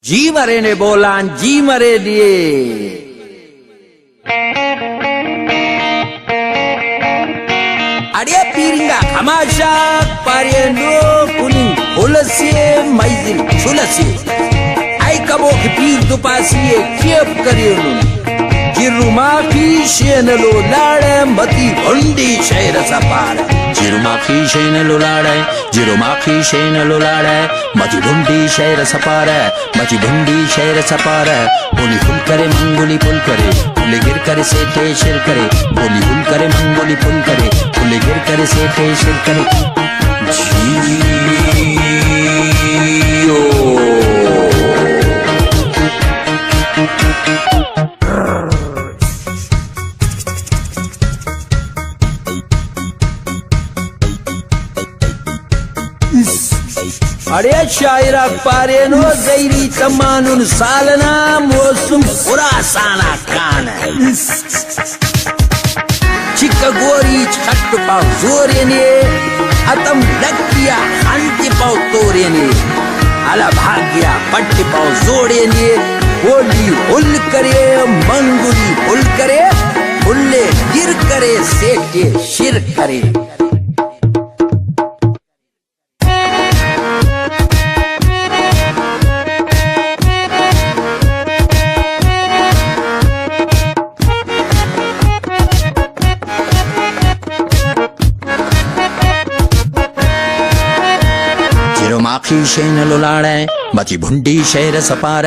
जी मरे ने बोलान जी मरे दिए अड़े पीरिंगा खमाशा पारियनो कुलिंग हुलसी माइजिन चुलसी आई कबो की पीर दुपासी केप करियोनु जिरुमाखी शेनलो लाड़े मती भंडी शहर सपार जिरुमाखी शेनलो लाड़े जिरुमाखी शेनलो लाड़े मती भंडी शहर सपार मती भंडी शहर सपार बोली फुल करे मंगोली फुल करे फुले गिर करे सेठे शिर करे बोली फुल करे मंगोली फुल करे फुले गिर करे सेठे शिर करे अरे शायरा पारेनो गैरी तमानुन सालना मौसम खुरासाना कान चिक्का गोरी छट पाव जोरे ने अतम लकिया हंति पाव तोरे ने अला भाग्या पट्टी पाव जोड़े ने होली हुल करे मंगुली हुल करे हुल्ले गिर करे सेठे शिर करे जिरोमाखी शेन लुलाड़े मती भुंडी शहर सपार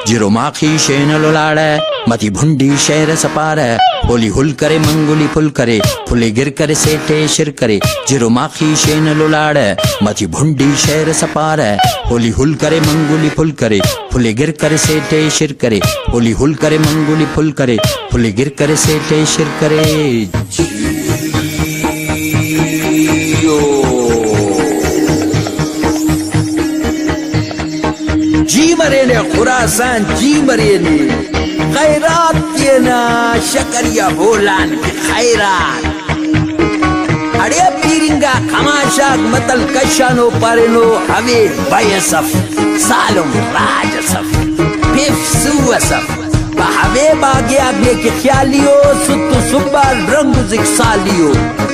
जिरोमाखी शेन लुलाड़े मती भुंडी शहर सपार होली हुल करे मंगुली फुल करे फुले गिर करे सेठे शिर करे जिरोमाखी शेन लुलाड़े मती भुंडी शहर सपार होली हुल करे मंगुली फुल करे फुले गिर करे सेठे शिर करे होली हुल करे मंगुली फुल करे फुले गिर करे सेठे शिर करे जी मरे ने खुरासान जी मरे ने खैरात के ना शकरिया बोलान की खैरात अड़े पीरिंगा खमाशाक मतल कशानो पारेनो हवे बयसफ सालम राजसफ पिफसुवसफ हवे बागे आगे के ख्यालियो सुत्तु सुब्बा रंग जिक्सालियो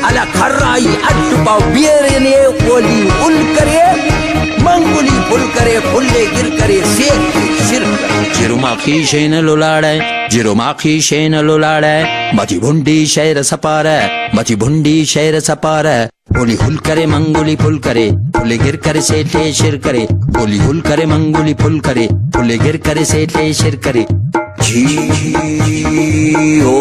अला खर्राई अट्टू पाव बियरे ने कोली उल करे मंगुली फुल करे फुल्ले गिर करे सेठ सिर जिरुमाखी शेन लुलाड़े जिरुमाखी शेन लुलाड़े मती भुंडी शहर सपार मती भुंडी शहर सपार बोली हुल करे मंगुली फुल करे फुले गिर करे सेठे शिर करे बोली हुल करे मंगुली फुल करे फुले गिर करे सेठे शिर करे जी ओ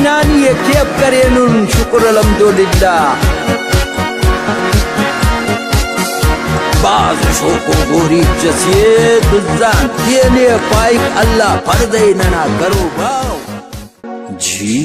नानी केप करे नुन शुक्र अल्हम्दुलिल्लाह बाज शोको गोरी जसिए दुजान देने पाइक अल्लाह फर्दे नना करो भाव जियो